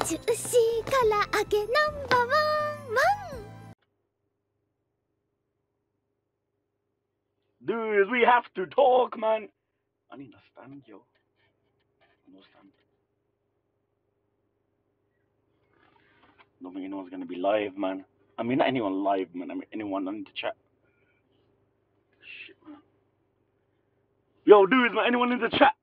Juicy karaage #1. Dude, we have to talk, man. I need a stand, yo. No stand. Don't think anyone's gonna be live, man. I mean, not anyone live, man. I mean, anyone on the chat. Shit, man. Yo, dudes, man. Anyone in the chat?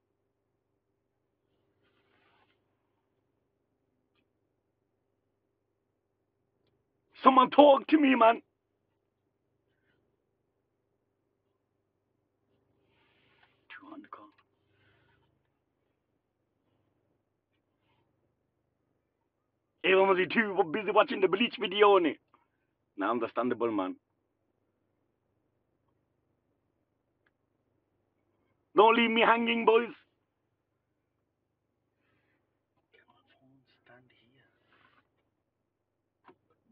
Someone talk to me, man. Everyone was too busy watching the Bleach video on it. Now, understandable, man. Don't leave me hanging, boys. Can my phone stand here?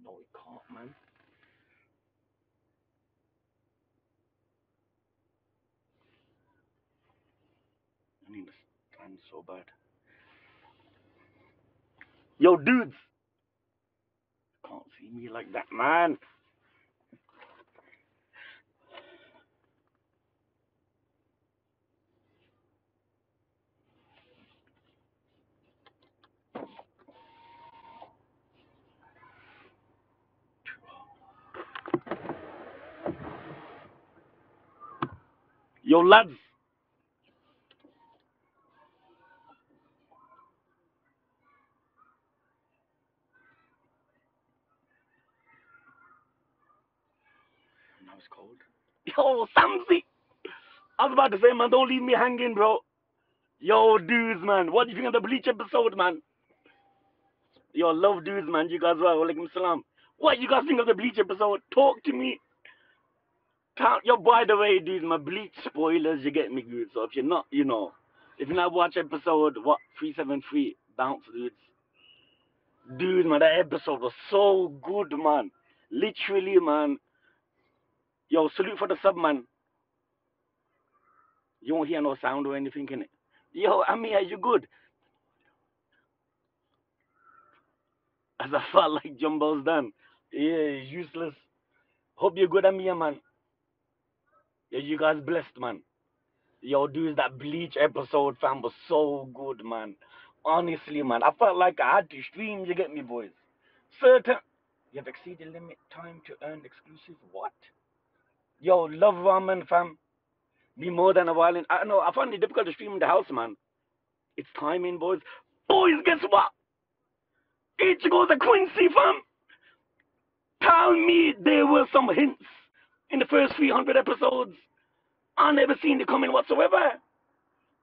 No, it can't, man. I need to stand so bad. Yo, dudes. Can't see me like that, man. Yo, lads. Now it's cold. Yo, Samsy. I was about to say, man, don't leave me hanging, bro. Yo, dudes, man. What do you think of the Bleach episode, man? Yo, love dudes, man. You guys well. Walaikum salam. What you guys think of the Bleach episode? Talk to me. Yo, by the way, dudes, my Bleach spoilers, you get me good. So if you're not, you know, if you're not watch episode, 373, bounce, dudes. Dude, man, that episode was so good, man. Literally, man. Yo, salute for the sub, man. You won't hear no sound or anything in it. Yo, Amia, you good? As I felt like Jumbo's done. Yeah, useless. Hope you're good, Amia, man. Yo, you guys blessed, man. Yo, dudes, that Bleach episode, fam, was so good, man. Honestly, man, I felt like I had to stream, you get me, boys. Certain. You have exceeded limit time to earn exclusive. What? Yo, love ramen, fam. Be more than a while in. I know, I find it difficult to stream in the house, man. It's timing, boys. Boys, guess what? Ichigo's a Quincy, fam. Tell me there were some hints in the first 300 episodes. I never seen it coming whatsoever.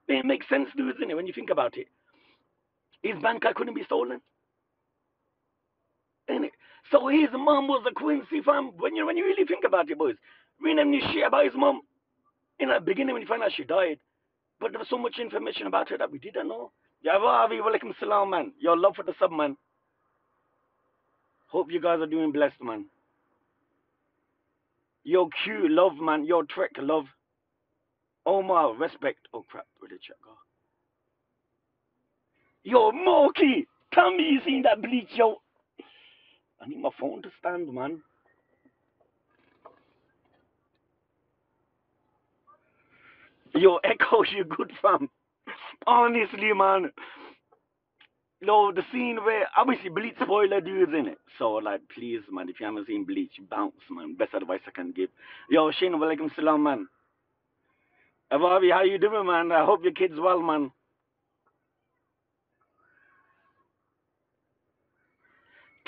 They make sense, dudes, innit, when you think about it. His bankai couldn't be stolen. Innit? So his mom was a Quincy, fam. When you really think about it, boys. We never knew shit about his mom. In the beginning, when you find out she died. But there was so much information about her that we didn't know. Javavi, walaikum salam, man. Your love for the sub, man. Hope you guys are doing blessed, man. Yo, Q, love, man. Yo, Trek, love. Omar, respect. Oh, crap. Where did check go? Yo, Moki. Tell me you seen that Bleach, yo. I need my phone to stand, man. Yo, Echo, you good, fam. Honestly, man. No, the scene where obviously Bleach spoiler dudes in it. So like, please, man, if you haven't seen Bleach, bounce, man. Best advice I can give. Yo, Shane, walaikum salam, man. Avavi, how you doing, man? I hope your kid's well, man.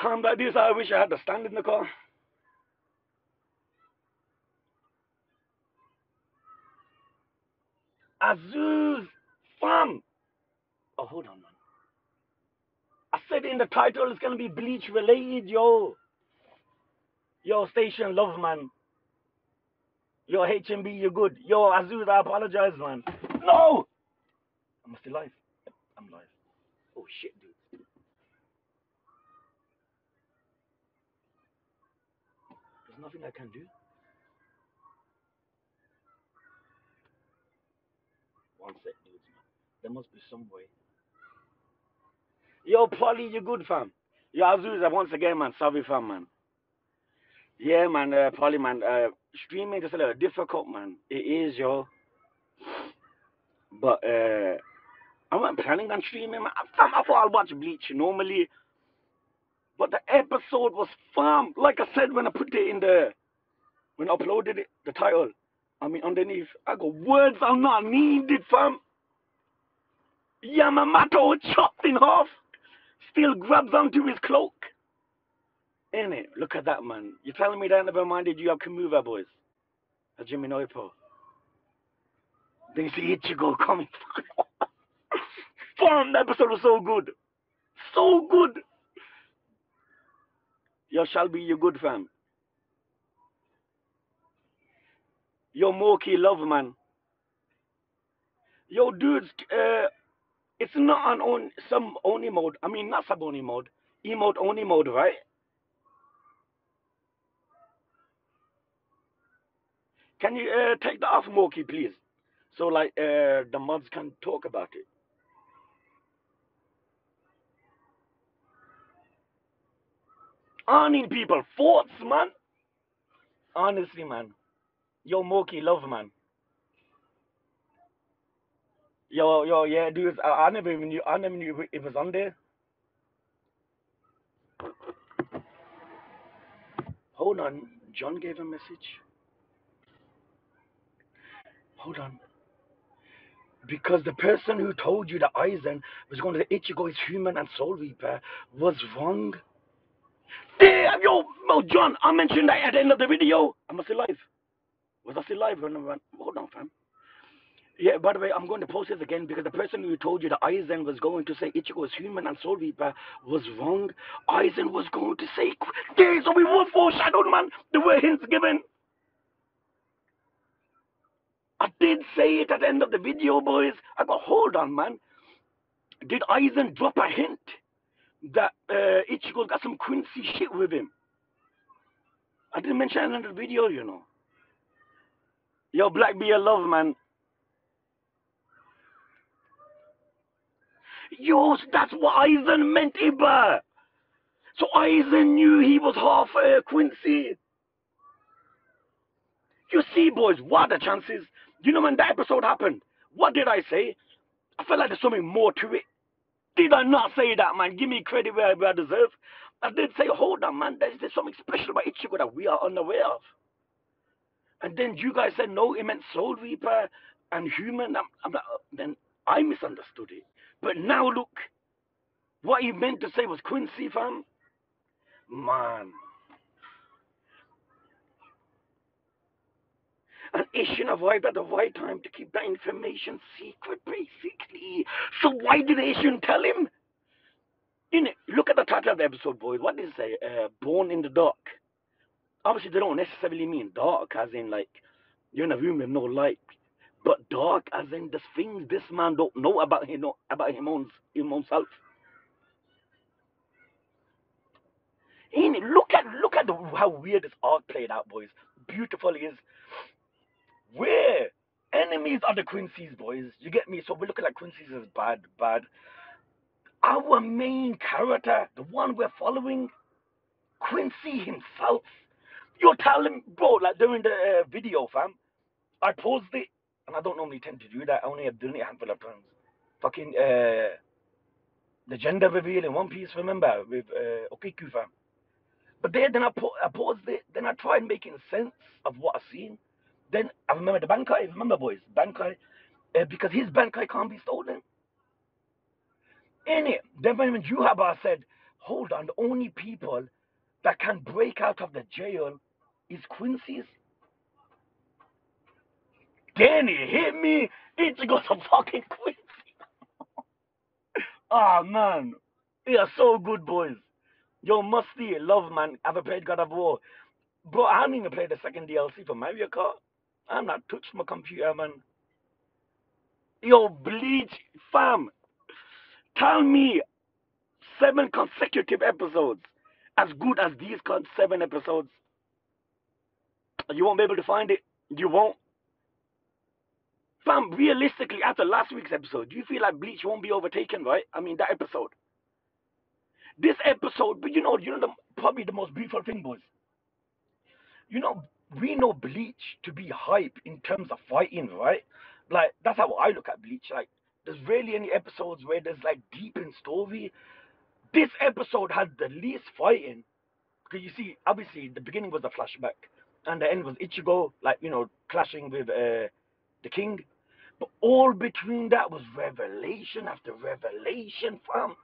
Time like this, I wish I had to stand in the car. Azuz, fam. Oh, hold on, man. I said in the title it's gonna be Bleach related, yo. Yo, Station Love, man. Yo, HMB, you're good. Yo, Azuz, I apologize, man. No! I'm still live. I'm live. Oh, shit, dude. There's nothing I can do. One sec, dudes, man. There must be some way. Yo, Polly, you good, fam? Yo, Azusa, once again, man. Sorry, fam, man. Yeah, man, Polly, man. Streaming is a little difficult, man. It is, yo. But I wasn't planning on streaming, man. Fam, I thought I'd watch Bleach normally, but the episode was fam. Like I said when I put it in when I uploaded it, the title. I mean, underneath, I go, words are not needed, fam. Yamamoto chopped in half, still grabs onto his cloak. Innit? Look at that, man. You're telling me that never minded you have Kamuva, boys? A Jimmy Noipo. Then you see Ichigo coming. Fam, the episode was so good. So good. Yo, Shelby, you good, fam. Yo, Moki, love, man. Yo, dudes, it's not on some Oni mode. I mean, not sub Oni mode. Emote Oni mode, right? Can you take that off, Moki, please? So, like, the mods can talk about it. I need people. Thoughts, man. Honestly, man. Yo, Moki, love, man. Yo, yeah, dudes. I never even knew. I never knew it was on there. Hold on. John gave a message. Hold on. Because the person who told you that Aizen was going to Ichigo is human and Soul Reaper was wrong. Damn, yo, John, I mentioned that at the end of the video. Am I still live? Was I still live? Hold on, fam. Yeah, by the way, I'm going to post this again because the person who told you that Aizen was going to say Ichigo is human and Soul Reaper was wrong. Aizen was going to say, yeah, so we were foreshadowed, man. There were hints given. I did say it at the end of the video, boys. I go, hold on, man. Did Aizen drop a hint that Ichigo's got some Quincy shit with him? I didn't mention it in the video, you know. Yo, Black Beer love, man. Yo, that's what Aizen meant, Iba. So Aizen knew he was half Quincy. You see, boys, what are the chances? You know when that episode happened, what did I say? I felt like there's something more to it. Did I not say that, man? Give me credit where I deserve. I did say, hold on, man, there's something special about Ichigo that we are unaware of. And then you guys said, no, it meant Soul Reaper and human. I'm like, then I misunderstood it. But now look, what he meant to say was Quincy, fam. Man. And Asian arrived at the right time to keep that information secret, basically. So why did Asian tell him? Look at the title of the episode, boys. What did it say? Born in the dark. Obviously, they don't necessarily mean dark, as in, like, you're in a room with no light. But dark, as in, there's things this man don't know about himself. Look at how weird this arc played out, boys. Beautiful it is. Where enemies are the Quincy's, boys. You get me? So we're looking at Quincy's as bad. Our main character, the one we're following, Quincy himself. You're telling, bro, like during the video, fam, I paused it, and I don't normally tend to do that. I only have done it a handful of times. Fucking the gender reveal in One Piece, remember, with Okiku, fam. But then I paused it. Then I tried making sense of what I seen. Then I remember the Bankai. Remember, boys, Bankai, because his Bankai can't be stolen. In it, then when Yuhaba said, "Hold on, the only people that can break out of the jail is Quincy's." Then it hit me. Ichigo's a fucking Quincy. Ah, man, they are so good, boys. Yo, Musty, love, man. Ever played God of War? Bro, I haven't even played the second DLC for Mario Kart. I'm not touched my computer, man. Yo, Bleach, fam. Tell me 7 consecutive episodes as good as these 7 episodes. You won't be able to find it. You won't. Fam, realistically, after last week's episode, do you feel like Bleach won't be overtaken, right? I mean, that episode. This episode, but probably the most beautiful thing, boys. You know, we know Bleach to be hype in terms of fighting, right? Like that's how I look at Bleach. Like, there's rarely any episodes where there's like deep in story. This episode had the least fighting because you see, obviously, the beginning was a flashback, and the end was Ichigo, like clashing with the king. But all between that was revelation after revelation, fam.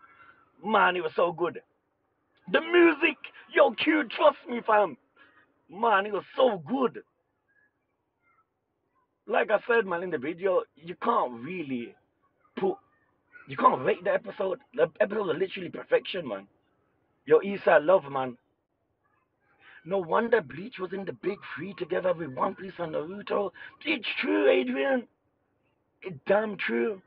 Man, it was so good. The music, yo, Q, trust me, fam. Man, it was so good. Like I said, man, in the video, you can't really put, you can't rate the episode. The episode is literally perfection, man. Yo, Issa, love, man. No wonder Bleach was in the big three together with One Piece and Naruto. It's true, Adrian. It's damn true.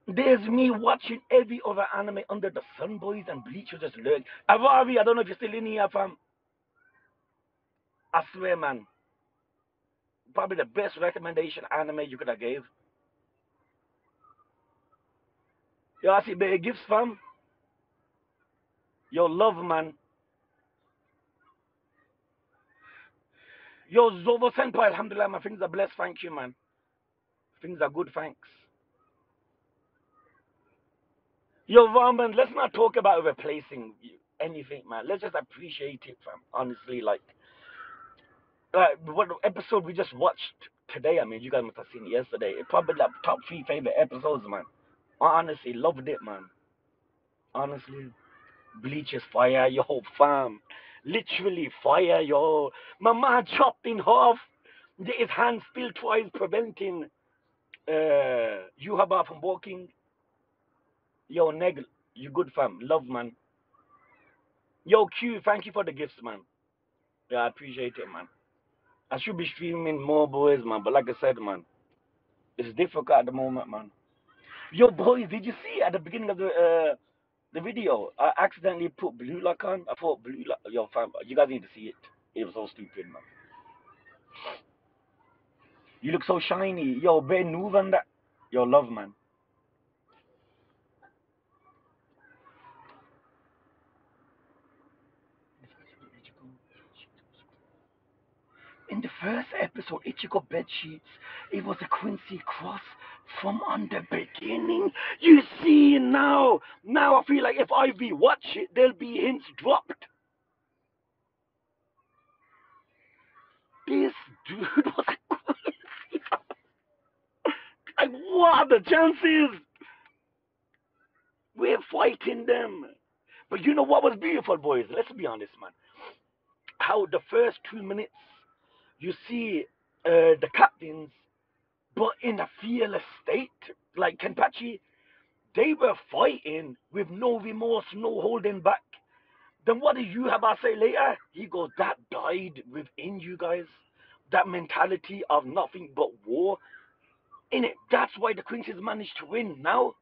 There's me watching every other anime under the sun, boys, and Bleach was just lurking. Avari, I don't know if you're still in here, fam. I swear, man. Probably the best recommendation anime you could have gave. Yo, I see better gifts, fam. Yo, love, man. Yo, Zovo Senpai, alhamdulillah, my things are blessed, thank you, man. Things are good, thanks. Yo, Raman, let's not talk about replacing anything, man. Let's just appreciate it, fam. Honestly, like what episode we just watched today, I mean, you guys must have seen it yesterday. It's probably like top 3 favorite episodes, man. I honestly loved it, man. Honestly. Bleach is fire, yo, fam. Literally fire, yo. My man chopped in half. His hand spilled twice, preventing Yuhaba from walking. Yo, Neg, you good, fam. Love, man. Yo, Q, thank you for the gifts, man. Yeah, I appreciate it, man. I should be streaming more, boys, man. But like I said, man, it's difficult at the moment, man. Yo, boys, did you see at the beginning of the video? I accidentally put blue lock on. I thought blue lock. Yo, fam, you guys need to see it. It was so stupid, man. You look so shiny. Yo, Ben move on that. Yo, love, man. In the first episode, Ichigo bed sheets, it was a Quincy cross from on the beginning. You see now. Now I feel like if I rewatch it, there'll be hints dropped. This dude was a Quincy. Like, what are the chances? We're fighting them. But you know what was beautiful, boys? Let's be honest, man. How the first 2 minutes, you see the captains, but in a fearless state, like Kenpachi, they were fighting with no remorse, no holding back. Then what did you have to say later? He goes, that died within you guys. That mentality of nothing but war. In it, that's why the Quincy's managed to win now.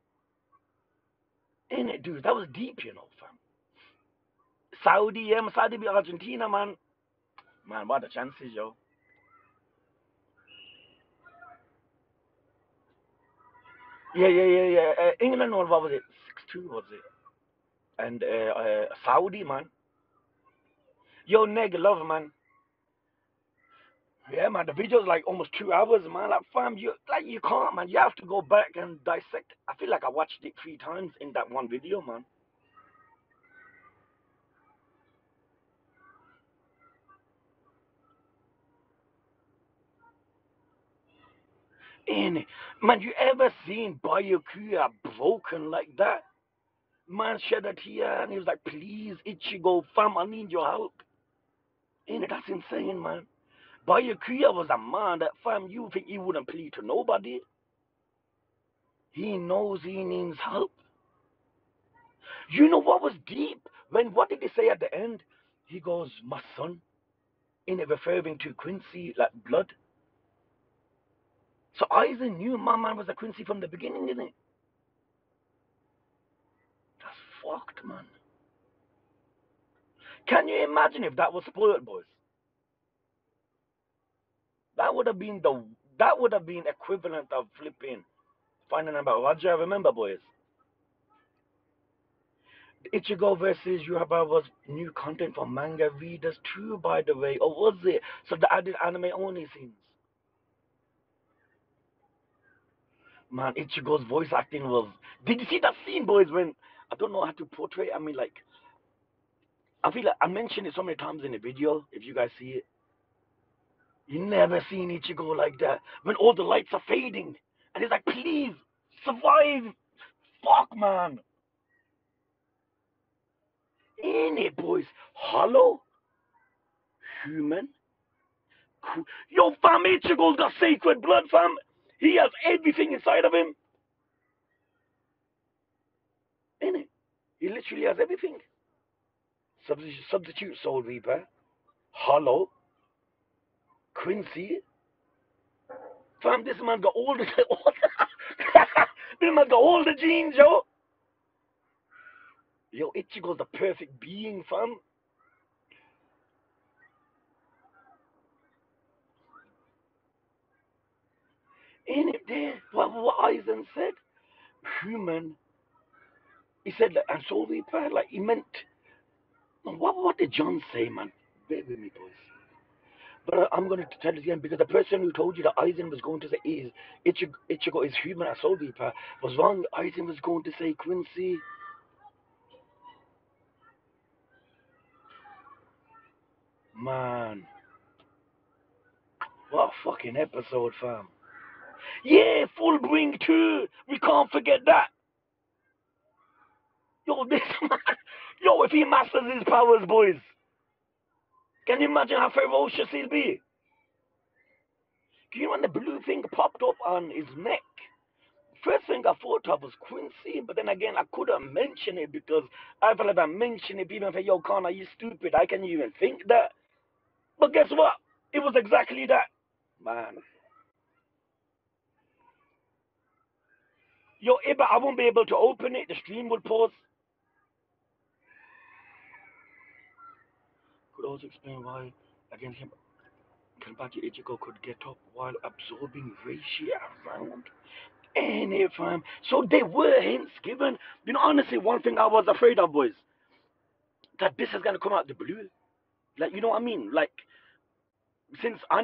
In it, dude, that was deep, fam. Saudi, yeah, Saudi be Argentina, man. Man, what are the chances, yo? Yeah. England, what was it? 6-2, was it? And Saudi, man. Yo, neg, love, man. Yeah, man, the video's like almost 2 hours, man. Like, fam, you can't, man. You have to go back and dissect. I feel like I watched it 3 times in that one video, man. And man, you ever seen Byakuya broken like that? Man shed a tear and he was like, please, Ichigo, fam, I need your help. And that's insane, man. Byakuya was a man that, fam, you think he wouldn't plead to nobody? He knows he needs help. You know what was deep? What did he say at the end? He goes, my son, in it referring to Quincy, like blood. So Aizen knew my man was a Quincy from the beginning, didn't it? That's fucked, man. Can you imagine if that was spoiled, boys? That would have been equivalent of flipping finding out about Roger. Remember, boys? Ichigo versus Yuraba was new content for manga readers too, by the way, or was it? So they added anime only scenes. Man, Ichigo's voice acting was. Did you see that scene, boys? When I don't know how to portray it. I mean, like, I feel like I mentioned it so many times in the video. If you guys see it, you never seen Ichigo like that. When all the lights are fading, and he's like, "Please survive." Fuck, man. In it, boys. Hollow, human. Yo, fam, Ichigo's got sacred blood, fam. He has everything inside of him. In it, he literally has everything. Substitute Soul Reaper, Hollow, Quincy. Fam, this man got all the this man got all the genes, yo. Yo, Ichigo's the perfect being, fam. In it there, what Aizen said, human. He said, like, and Soul Reaper, like he meant. What did John say, man? Bear with me, boys. But I'm going to tell you again because the person who told you that Aizen was going to say is Ichigo is human as Soul Reaper was wrong. Aizen was going to say Quincy. Man, what a fucking episode, fam. Yeah, full bring too. We can't forget that. Yo, this man. Yo, if he masters his powers, boys, can you imagine how ferocious he'll be? You know when the blue thing popped up on his neck? First thing I thought of was Quincy, but then again, I couldn't mention it because I felt like I mentioned it, people say, yo, Connor, you stupid. I can't even think that. But guess what? It was exactly that. Man. Yo, Iba, I won't be able to open it. The stream will pause. Could also explain why, against him, Kenpachi Ichigo could get up while absorbing Reishi around any time. So there were hints given. You know, honestly, one thing I was afraid of was that this is going to come out the blue. Like, you know what I mean? Like, since I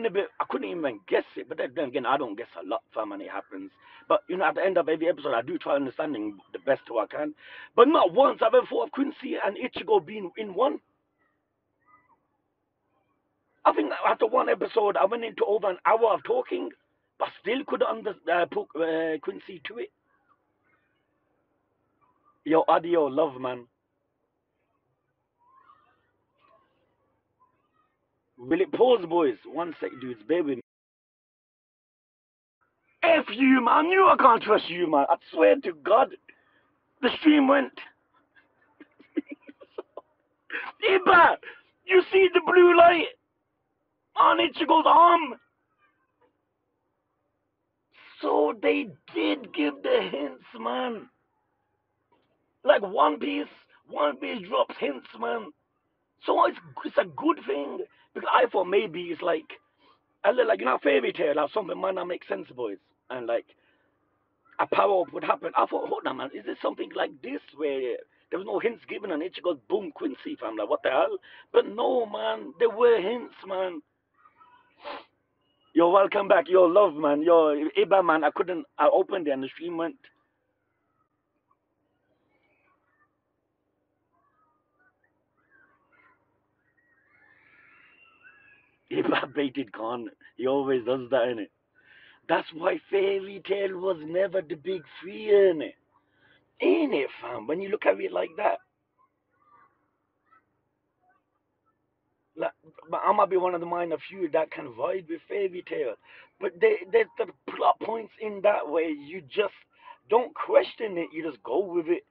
couldn't even guess it, but then again, I don't guess a lot, fam, and it happens. But you know, at the end of every episode, I do try understanding the best how I can. But not once I've ever thought of Quincy and Ichigo being in one. I think after one episode, I went into over an hour of talking, but still couldn't put Quincy to it. Yo, audio, love, man. Will it pause, boys? One sec, dudes, bear with me. F you, man. I knew I can't trust you, man. I swear to God. The stream went. Iba, you see the blue light on Ichigo's arm? So they did give the hints, man. Like One Piece drops hints, man. So it's a good thing because I thought maybe it's like a little like you know fairy tale or something might not make sense, boys, and like a power up would happen. I thought, hold on, man, is this something like this where there was no hints given and Ichigo's boom Quincy fam? Like what the hell? But no, man, there were hints, man. Yo, welcome back. Yo, love, man. Yo, Iba, man, I opened it and the stream went. Iba baited Khan. He always does that, innit? That's why Fairy Tale was never the big three, innit? Ain't it, fam? When you look at it like that. Like, but I might be one of the minor few that can vibe with Fairy Tale. But there's the plot points in that way. You just don't question it. You just go with it.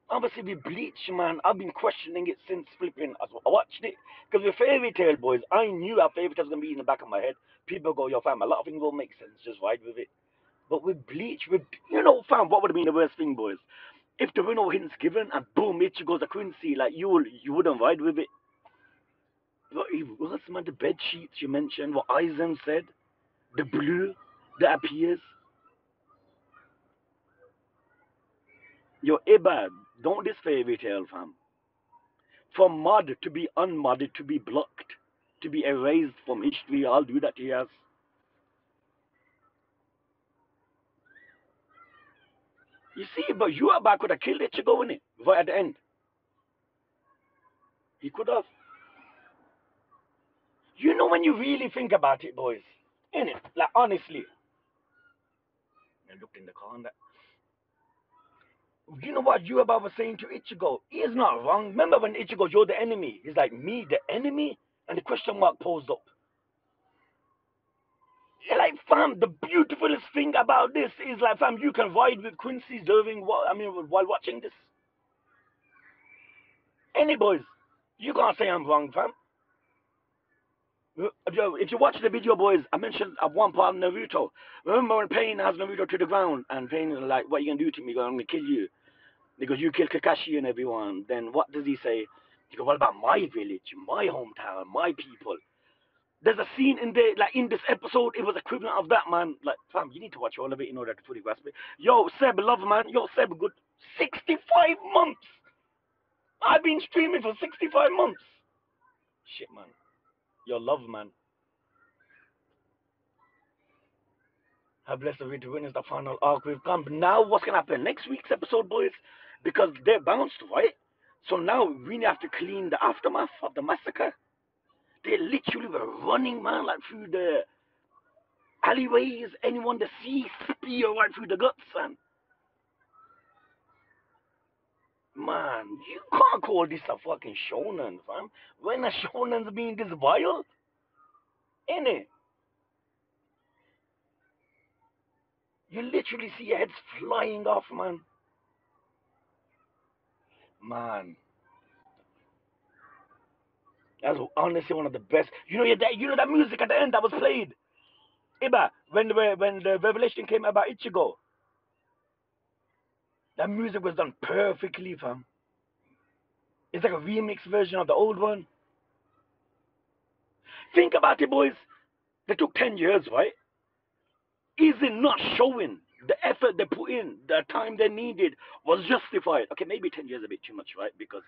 Obviously, with Bleach, man, I've been questioning it since flipping. I watched it because with Fairy Tale, boys, I knew how Fairy Tale was gonna be in the back of my head. People go, "Yo, fam, a lot of things won't make sense. Just ride with it." But with Bleach, fam, what would have been the worst thing, boys? If there were no hints given and boom, Ichigo's a Quincy, like you wouldn't ride with it. But it was, man, the bed sheets you mentioned, what Aizen said, the blue that appears. Yo, Iba, don't this Fairy Tale, fam. from mod to be unmodded, to be blocked, to be erased from history. I'll do that to you. You see, but Yuaba could have killed Ichigo in it right at the end. He could have. You know, when you really think about it, boys, innit? Like, honestly. I looked in the car and that. You know what Yuaba was saying to Ichigo? He is not wrong. Remember when Ichigo, you're the enemy? He's like, me, the enemy? And the question mark posed up. Like, fam, the beautifulest thing about this is, like, fam, you can ride with Quincy during, while watching this. Any boys, you can't say I'm wrong, fam. If you watch the video, boys, I mentioned at one part of Naruto. Remember when Pain has Naruto to the ground, and Pain is like, what are you going to do to me? I'm going to kill you. Because you killed Kakashi and everyone. Then what does he say? He goes, what about my village, my hometown, my people? There's a scene in there, like in this episode, it was equivalent of that, man. Like, fam, you need to watch all of it in order to fully grasp it. Yo, Seb, love, man. Yo, Seb, good. 65 months. I've been streaming for 65 months. Shit, man. Your love, man. How blessed are we to witness the final arc we've come. But now, what's going to happen next week's episode, boys? Because they're bounced, right? So now we have to clean the aftermath of the massacre. They literally were running, man, like through the alleyways. Anyone they see, spear right through the guts, man. Man, you can't call this a fucking shonen, fam. When a shonen's being this vile, innit? You literally see heads flying off, man. Man, that's honestly one of the best. You know that music at the end that was played, Iba, when the revelation came about Ichigo. That music was done perfectly, fam. It's like a remix version of the old one. Think about it, boys. They took 10 years, right? Is it not showing the effort they put in, the time they needed was justified? Okay, maybe 10 years is a bit too much, right? Because,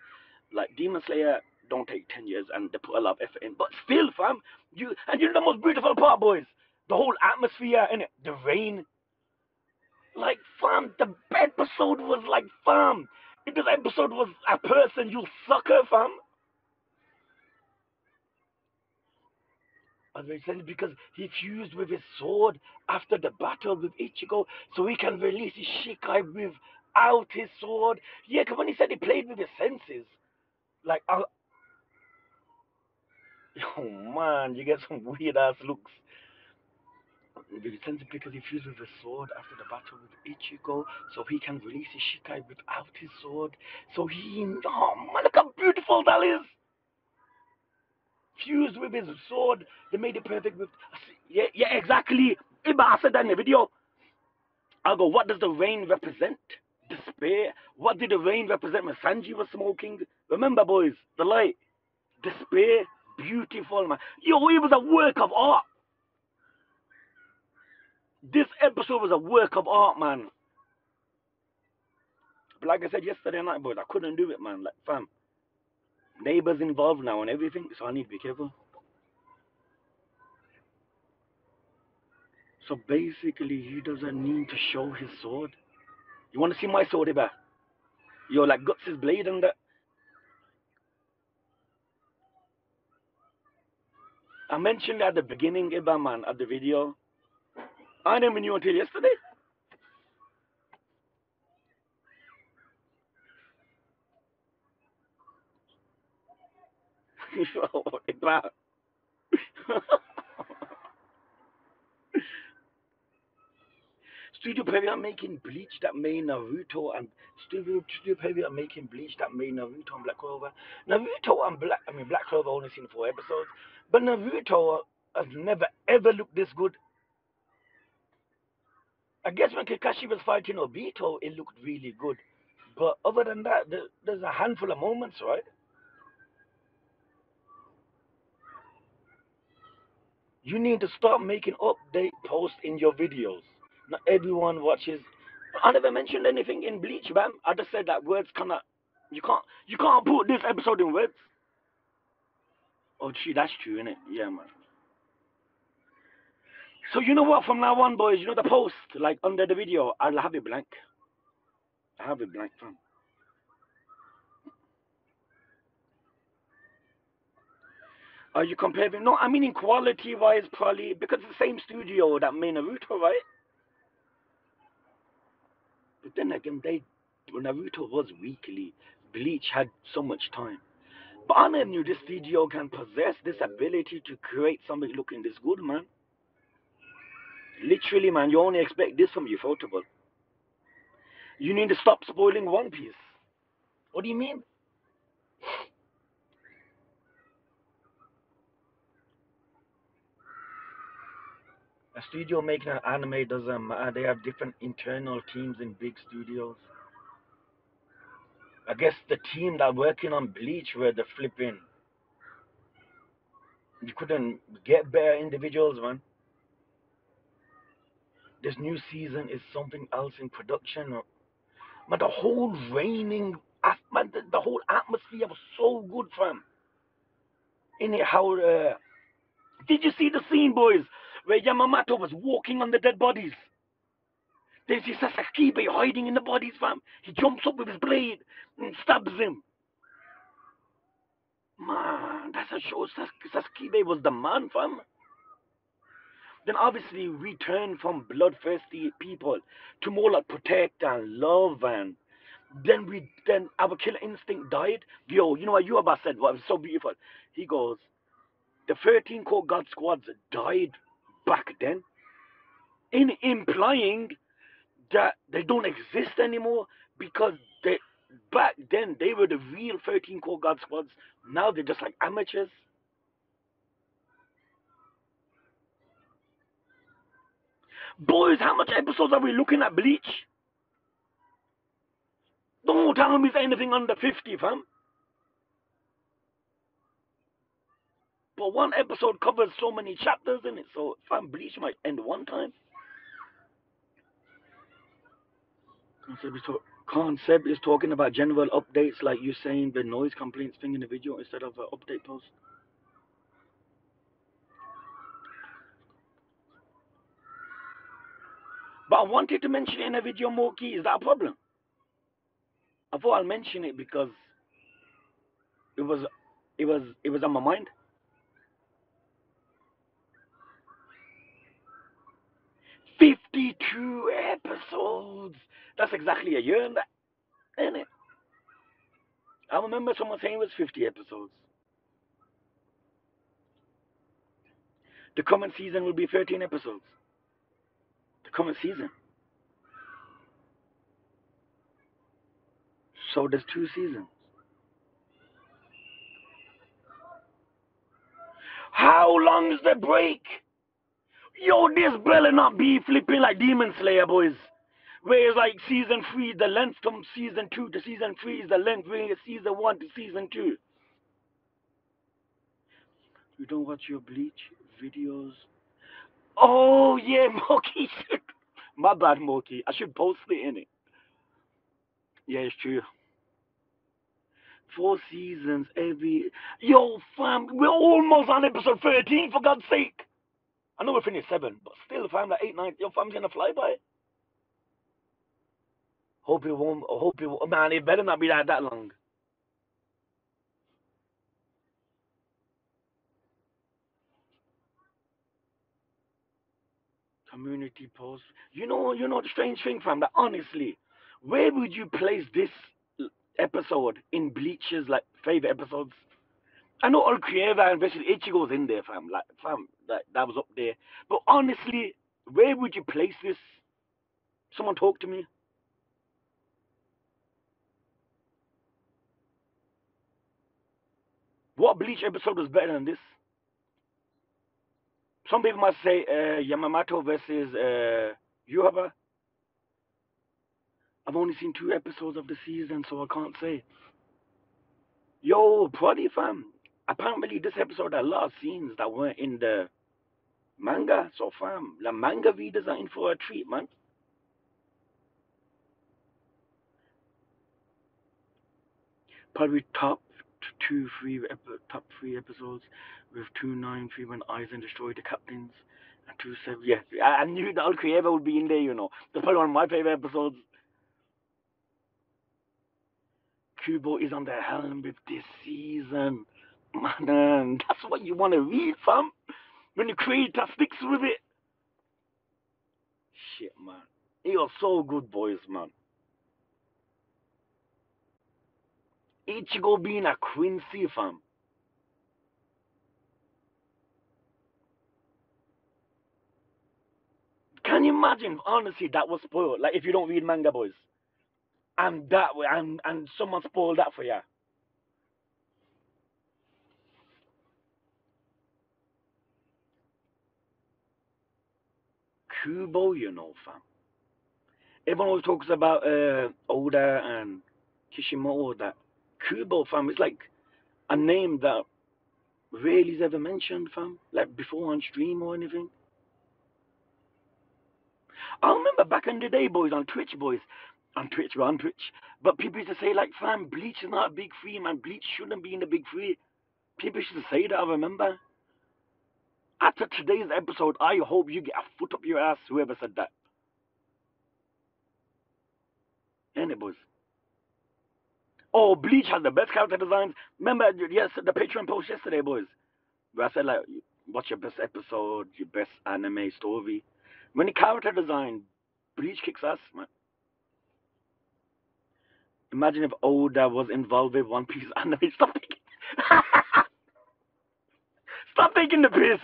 like, Demon Slayer don't take 10 years and they put a lot of effort in. But still, fam, you know the most beautiful part, boys? The whole atmosphere, innit? The rain. Like, fam, the episode was like, fam, if this episode was a person, you sucker, fam. Because he fused with his sword after the battle with Ichigo, so he can release his Shikai without his sword. Yeah, because when he said he played with his senses, like, oh man, you get some weird ass looks. Because he fused with his sword after the battle with Ichigo, so he can release his Shikai without his sword. So oh man, look how beautiful that is. Fused with his sword, they made it perfect with. Yeah, exactly. Iba, I said that in the video. I'll go, what does the rain represent? Despair. What did the rain represent when Sanji was smoking? Remember, boys, the light. Despair. Beautiful, man. Yo, it was a work of art. This episode was a work of art, man. But like I said yesterday night, boys, I couldn't do it, man. Like, fam, neighbors involved now and everything, so I need to be careful. So basically, he doesn't need to show his sword. You want to see my sword, Iba? Yo, like Guts' blade and that. I mentioned at the beginning, Iba, man, of the video. I never knew until yesterday. Iba. Studio Perry are making Bleach that made Naruto and Studio Perry are making Bleach that made Naruto and Black Clover. Naruto and Black Clover only seen 4 episodes, but Naruto has never ever looked this good. I guess when Kakashi was fighting Obito, it looked really good. But other than that, there's a handful of moments, right? You need to start making update posts in your videos. Not everyone watches. I never mentioned anything in Bleach, man. I just said that words cannot. You can't put this episode in words. Oh, gee, that's true, innit? Yeah, man. So you know what? From now on, boys, you know the post like under the video, I'll have it blank. I have it blank, fam. Are you comparing? No, I mean in quality wise, probably because it's the same studio that made Naruto, right? But then again, Naruto was weekly. Bleach had so much time. But I never knew this studio can possess this ability to create something looking this good, man. Literally, man, you only expect this from Ufotable. You need to stop spoiling One Piece. What do you mean? A studio making an anime doesn't matter. They have different internal teams in big studios. I guess the team that working on Bleach were the flipping. You couldn't get better individuals, man. This new season is something else in production. Man, the whole raining, man, the whole atmosphere was so good, fam. In it, how did you see the scene, boys, where Yamamoto was walking on the dead bodies? There's this Sasakibe hiding in the bodies, fam. He jumps up with his blade and stabs him. Man, that's a show. Sasakibe was the man, fam. Then obviously we turn from bloodthirsty people to more like protect and love, and then our killer instinct died. Yo, you know what you about said? What was so beautiful? He goes, the 13 core God squads died back then, in implying that they don't exist anymore because they back then they were the real 13 core God squads. Now they're just like amateurs. Boys, how much episodes are we looking at Bleach? Don't tell me it's anything under 50, fam. But one episode covers so many chapters in it, so fam, Bleach might end one time. Concept is talking about general updates, like you saying the noise complaints thing in the video instead of an update post. But I wanted to mention it in a video more key. Is that a problem? I thought I'll mention it because it was on my mind. 52 episodes. That's exactly a year in that, isn't it? I remember someone saying it was 50 episodes. The coming season will be 13 episodes. The coming season. So there's 2 seasons. How long is the break? Yo, this better not be flipping like Demon Slayer, boys. Where it's like season 3, the length from season 2 to season 3 is the length where it's season 1 to season 2. You don't watch your Bleach videos? Oh, yeah, Moki. My bad, Moki. I should post it in it. Yeah, it's true. 4 seasons every. Yo, fam, we're almost on episode 13, for God's sake. I know we're finished 7, but still, fam, like 8, 9. Yo, fam's gonna fly by. Hope it won't. Hope it won't. Man, it better not be that long. Community post. You know the strange thing, fam. That honestly, where would you place this episode in Bleach's like favorite episodes? I know all Creator and especially Ichigo's in there, fam. Like, fam, that was up there. But honestly, where would you place this? Someone talk to me. What Bleach episode was better than this? Some people might say Yamamoto versus Yuhaba. I've only seen 2 episodes of the season, so I can't say. Yo, Prodi fam. Apparently, this episode had a lot of scenes that weren't in the manga. So, fam, the manga readers are in for a treat, man. Probably top three episodes with 293 when Aizen destroyed the captains and 27. Yeah, I knew that Creator would be in there. That's probably one of my favorite episodes. Kubo is on the helm with this season. Man, that's what you want to read, fam. When the creator sticks with it. Shit, man. It was so good, boys, man. Ichigo being a Quincy, fam. Can you imagine? Honestly, that was spoiled. Like, if you don't read manga, boys. And that way, and someone spoiled that for you. Kubo, fam. Everyone always talks about Oda and Kishimoto. That Kubo, fam, is like a name that rarely is ever mentioned, fam. Like before on stream or anything. I remember back in the day, boys, on Twitch, boys. On Twitch. But people used to say, like, fam, Bleach is not a big three, man. Bleach shouldn't be in the big three. People used to say that, I remember. After today's episode, I hope you get a foot up your ass, whoever said that. Ain't it, boys? Oh, Bleach has the best character designs. Remember, yes, the Patreon post yesterday, boys, where I said, like, what's your best episode, your best anime story? When the character design, Bleach kicks ass, man. Imagine if Oda was involved with One Piece anime. Stop taking the piss.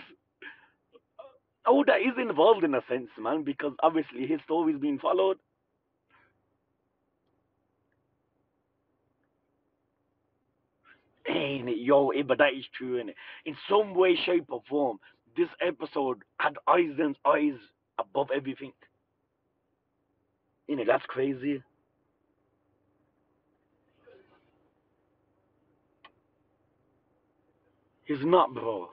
Oda is involved in a sense, man, because obviously his story's being followed. Ain't it, yo, but that is true, innit? In some way, shape, or form, this episode had Aizen's eyes above everything. That's crazy. He's not, bro.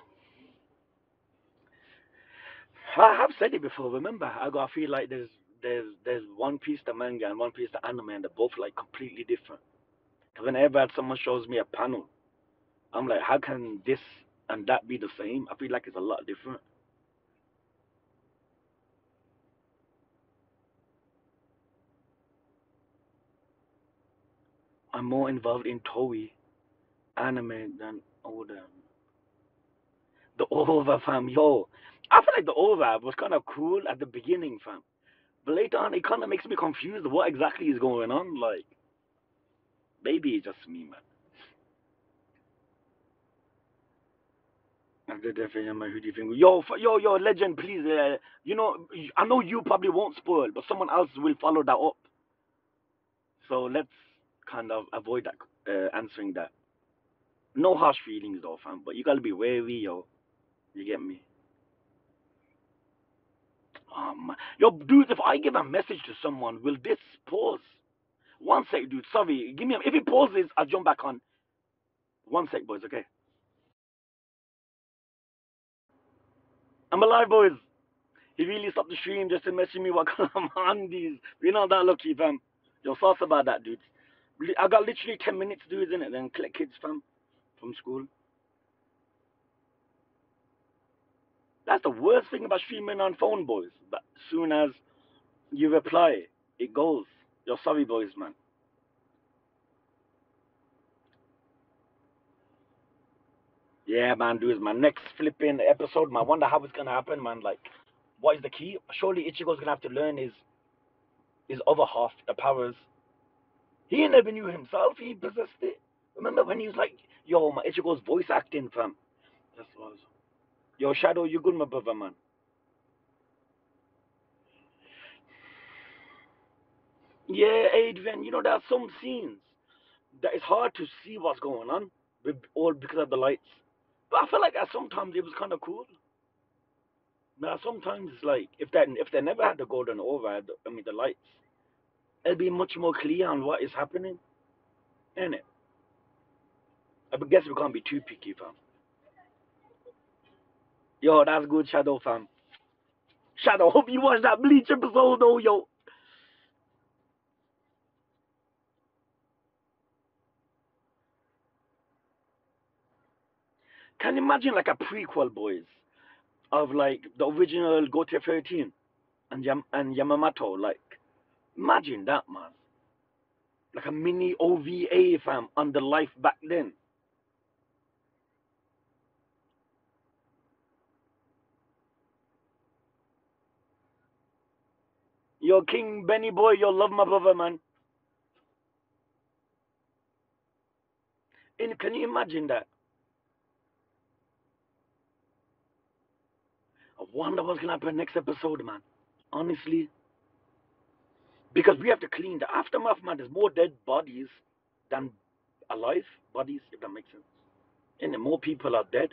I have said it before. Remember, I feel like there's One Piece the manga and One Piece the anime, and they're both like completely different. Because whenever someone shows me a panel, I'm like, how can this and that be the same? I feel like it's a lot different. I'm more involved in Toei anime than Oda. The OVA, fam, yo. I feel like the OVA was kind of cool at the beginning, fam. But later on, it kind of makes me confused what exactly is going on. Like, maybe it's just me, man. After definition, who do you think? Yo, legend, please. I know you probably won't spoil, but someone else will follow that up. So let's kind of avoid that, answering that. No harsh feelings, though, fam. But you gotta be wary, yo. You get me? Yo, dude, if I give a message to someone, will this pause? One sec, dude. Sorry. Give me if it pauses, I'll jump back on. One sec, boys, okay? I'm alive, boys. He really stopped the stream just to message me what I'm on these. We're not that lucky, fam. Yo, sauce about that, dude. I got literally 10 minutes, dude, in it, then collect kids, fam, from school. That's the worst thing about streaming on phone, boys. But as soon as you reply, it goes. Yo, sorry, boys, man. Yeah, man, dude, my next flipping episode, man. I wonder how it's gonna happen, man. Like, what is the key? Surely Ichigo's gonna have to learn his other half, the powers. He never knew himself. He possessed it. Remember when he was like, "Yo, my Ichigo's voice acting, fam." That's what I was. Yo, Shadow, you good, my brother, man. Yeah, Adrian. There are some scenes that it's hard to see what's going on, all because of the lights. But I feel like sometimes it was kind of cool. Now sometimes it's like if they never had the golden over, the lights, it'd be much more clear on what is happening, ain't it? I guess we can't be too picky, fam. Yo, that's good, Shadow, fam. Shadow, hope you watched that Bleach episode, though, yo. Can you imagine like a prequel, boys, of like the original Gote 13 and Yamamoto? Like, imagine that, man. Like a mini OVA, fam, on the life back then. Yo, King Benny boy, yo, love my brother, man. And can you imagine that? I wonder what's gonna happen next episode, man. Honestly, because we have to clean the aftermath, man. There's more dead bodies than alive bodies, if that makes sense. And more people are dead.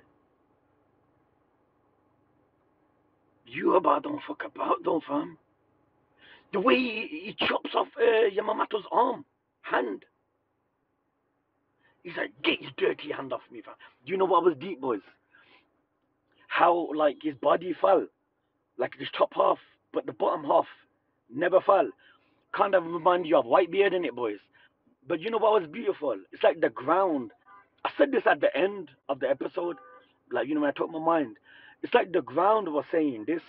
You about don't fuck about, don't fam. The way he chops off Yamamoto's hand. He's like, get your dirty hand off me, fam. Do you know what was deep, boys? How like his body fell, like his top half, but the bottom half never fell. Kind of remind you of Whitebeard in it, boys. But you know what was beautiful? It's like the ground. I said this at the end of the episode, like when I took my mind. It's like the ground was saying this.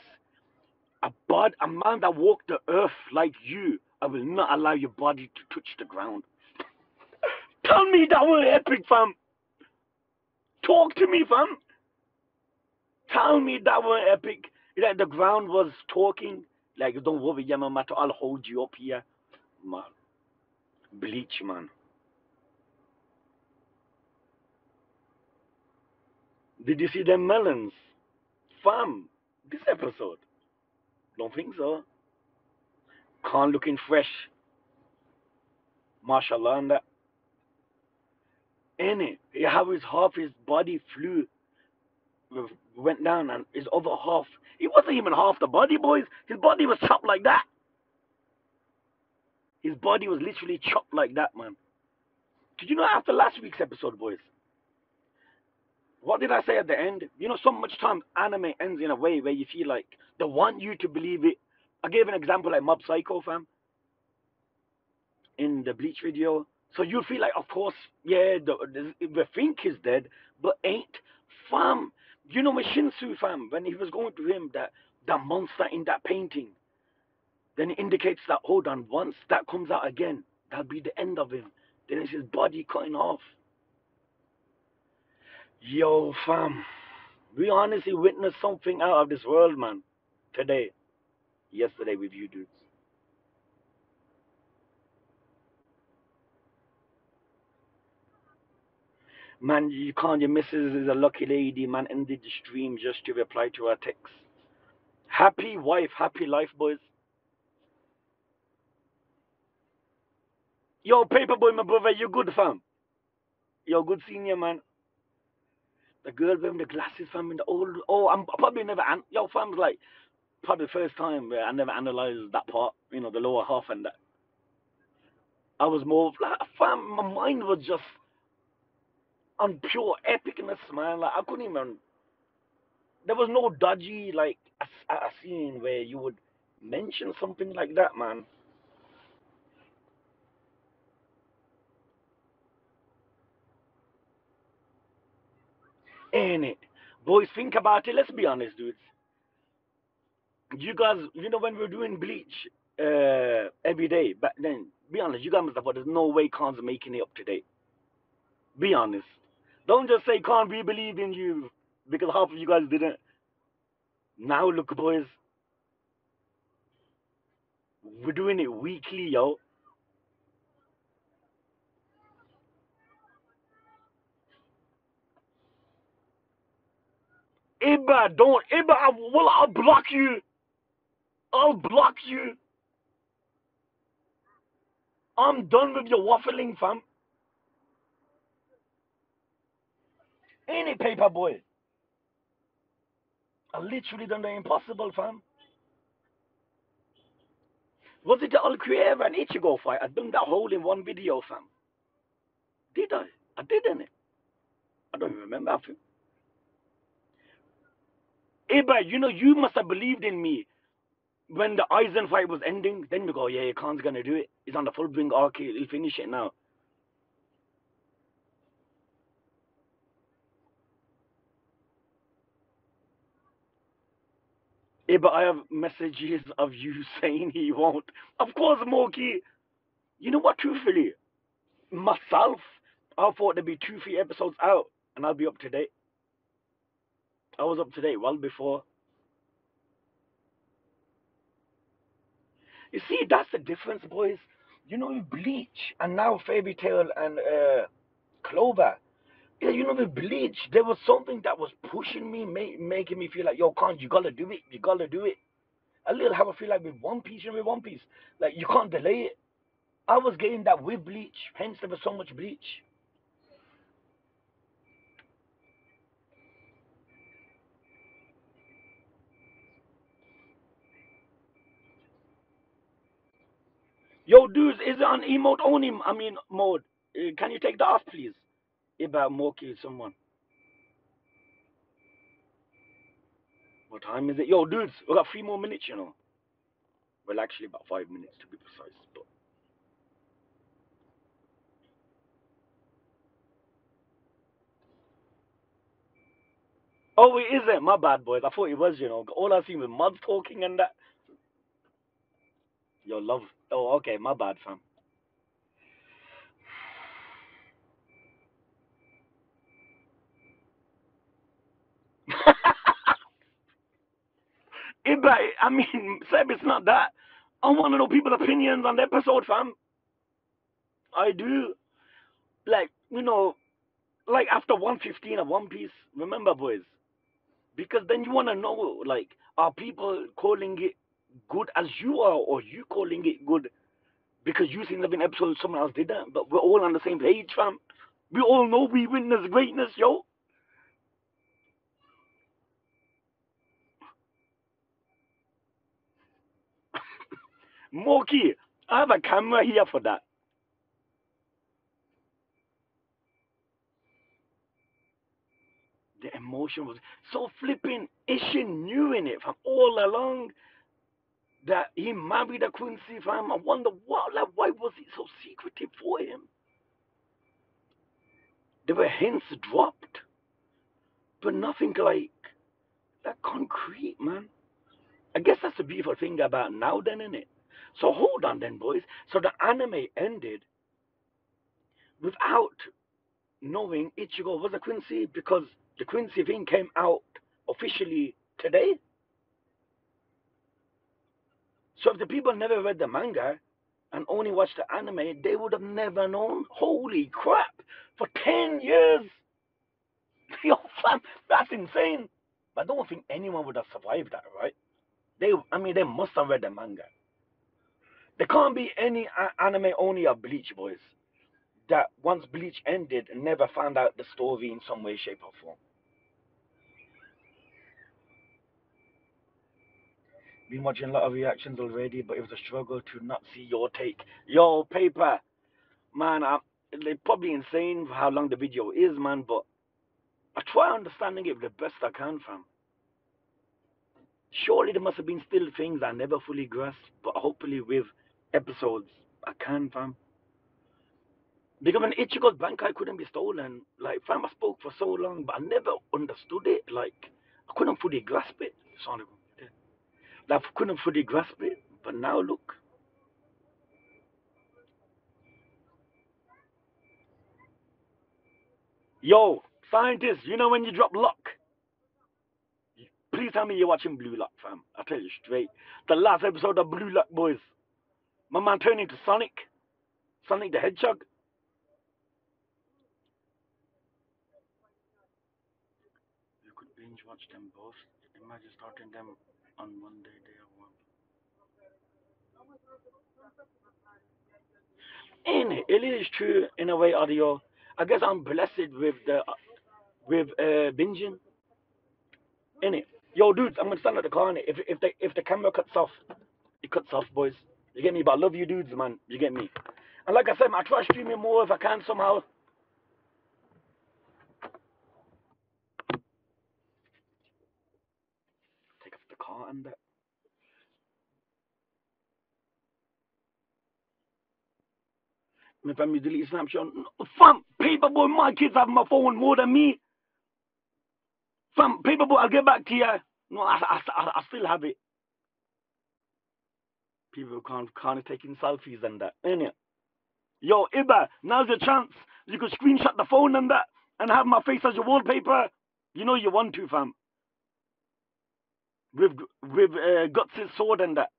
A man that walked the earth like you, I will not allow your body to touch the ground. Tell me that was epic, fam. Talk to me, fam. Tell me that was epic. Like the ground was talking. Like, don't worry, Yamamoto, I'll hold you up here. Man. Bleach, man. Did you see them melons? Fam, this episode. Don't think so. Khan looking fresh. Mashallah, and that. In it. How his half his body went down, and his other half. It wasn't even half the body, boys. His body was chopped like that. His body was literally chopped like that, man. Did you know after last week's episode, boys? What did I say at the end? You know, so much time anime ends in a way where you feel like they want you to believe it. I gave an example like Mob Psycho, fam, in the Bleach video. So you feel like, of course, yeah, the think he's dead, but ain't. Fam, you know, with Shinsu, fam, when he was going to him, that monster in that painting, then it indicates that, hold on, once that comes out again, that'll be the end of him. Then it's his body cutting off. Yo, fam, we honestly witnessed something out of this world, man, today, yesterday with you dudes. Man, you can't, your missus is a lucky lady, man, ended the stream just to reply to her text. Happy wife, happy life, boys. Yo, Paperboy, my brother, you good, fam? Yo, good seeing you, man. The girl wearing the glasses, fam, in the old. Oh, I'm probably never. Yo, fam's like, probably the first time where I never analyzed that part, the lower half and that. I was more, like, fam, my mind was just on pure epicness, man. Like, I couldn't even. There was no dodgy, like, a scene where you would mention something like that, man. Ain't it? Boys, think about it. Let's be honest, dudes. You guys, when we were doing Bleach every day back then, be honest, you guys must have thought there's no way Khan's making it up today. Be honest. Don't just say, Khan, we believe in you, because half of you guys didn't. Now, look, boys, we're doing it weekly, yo. Iba, I'll block you. I'll block you. I'm done with your waffling, fam. Ain't it, paper boy? I literally done the impossible, fam. Was it the Al Creator and Ichigo fight? I done that whole in one video, fam. Did I? I didn't. I don't even remember. Iba, you must have believed in me when the Aizen fight was ending. Then we go, yeah, Khan's gonna do it. He's on the full bring arc. He'll finish it now. Yeah, but I have messages of you saying he won't. Of course, Moki. You know what, truthfully? Myself, I thought there'd be 2, 3 episodes out, and I'll be up to date. I was up to date well before. You see, that's the difference, boys. You know, with Bleach and now Fairy Tail and Clover. Yeah, you know, with Bleach, there was something that was pushing me, making me feel like, yo, can't you gotta do it? You gotta do it. A little how I feel like with One Piece and with One Piece, like you can't delay it. I was getting that with Bleach, hence there was so much Bleach. Yo, dudes, is it on emote only? I mean, mode. Can you take that off, please? About Moki, someone. What time is it? Yo, dudes, we got 3 more minutes, you know. Well, actually, about 5 minutes to be precise. But oh, it isn't. My bad, boys. I thought it was, you know. All I seen was mods talking and that. Yo, love. Oh, okay. My bad, fam. I mean, Seb, it's not that. I want to know people's opinions on the episode, fam. I do. Like, you know, like after 115 of One Piece, remember, boys? Because then you want to know, like, are people calling it good as you are, or you calling it good because you seen the episode someone else did that? But we're all on the same page, fam. We all know we witness greatness, yo. Moki, I have a camera here for that. The emotion was so flipping. Ishin knew in it from all along that he married a Quincy, fam. I wonder what, like, why was it so secretive for him? There were hints dropped, but nothing like concrete, man. I guess that's the beautiful thing about now, then, innit? So hold on, then, boys. So the anime ended without knowing Ichigo was a Quincy because the Quincy thing came out officially today. So if the people never read the manga and only watched the anime, they would have never known. Holy crap! For 10 years! Yo, fam, that's insane. I don't think anyone would have survived that, right? I mean, they must have read the manga. There can't be any anime only of Bleach, boys, that once Bleach ended never found out the story in some way, shape, or form. Been watching a lot of reactions already, but it was a struggle to not see your take. Yo, paper, man, they're probably insane for how long the video is, man, but I try understanding it the best I can, fam. Surely there must have been still things I never fully grasped, but hopefully with episodes I can, fam. Because when Ichigo's Bankai couldn't be stolen, like, fam, I spoke for so long, but I never understood it. Like, I couldn't fully grasp it. Sorry. Like, I couldn't fully grasp it, but now look. Yo, scientists, you know when you drop luck? Please tell me you're watching Blue Lock, fam. I'll tell you straight. The last episode of Blue Lock, boys. My man turned into Sonic. Sonic the Hedgehog. You could binge watch them both. Imagine starting them on Monday, day of one. And it is true in a way, audio. I guess I'm blessed with binging. In it. Yo, dudes, I'm gonna stand at the corner. If the camera cuts off, it cuts off, boys. You get me? But I love you, dudes, man. You get me? And like I said, I try streaming more if I can somehow. Take off the car and that. My family delete Snapchat. Fam, Paperboy, my kids have my phone more than me. Fam, Paperboy, I'll get back to you. No, I still have it. People can't taking selfies and that, innit? Yo, Iba, now's your chance. You could screenshot the phone and that, and have my face as your wallpaper. You know you want to, fam. With Guts' sword and that.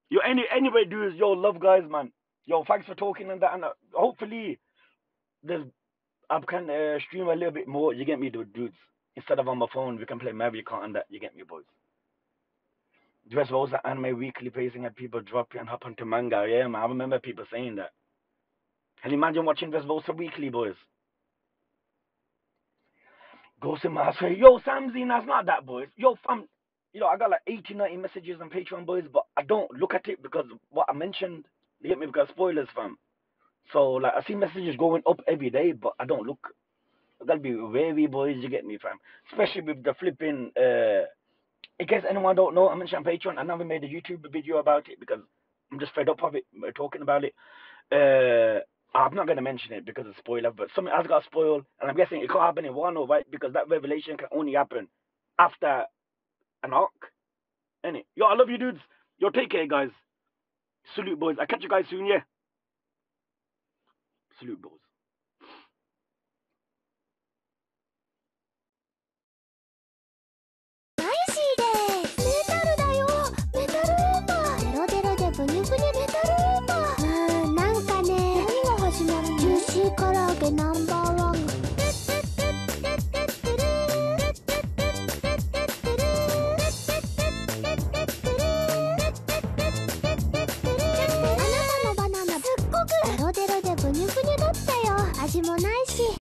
Yo, anyway, dudes, yo, love guys, man. Yo, thanks for talking and that, and hopefully there's I can stream a little bit more. You get me, dudes. Instead of on my phone, we can play Mario Kart and that. You get me, boys. There's also anime weekly pacing and people drop it and hop onto manga. Yeah, man. I remember people saying that. And imagine watching Vesvosa weekly, boys. Ghost in my say, yo, Samzy, that's not that, boys. Yo, fam, I got like 80, 90 messages on Patreon, boys, but I don't look at it because what I mentioned, you get me, because spoilers, fam. So, like, I see messages going up every day, but I don't look. I gotta be wary, boys, you get me, fam. Especially with the flipping, in case anyone don't know, I mentioned on Patreon. I never made a YouTube video about it because I'm just fed up of it, talking about it. I'm not going to mention it because it's spoiler, but something has got spoiled, and I'm guessing it can't happen in Wano, right? Because that revelation can only happen after an arc. Innit? Yo, I love you, dudes. Yo, take care, guys. Salute, boys. I'll catch you guys soon, yeah? Salute, boys.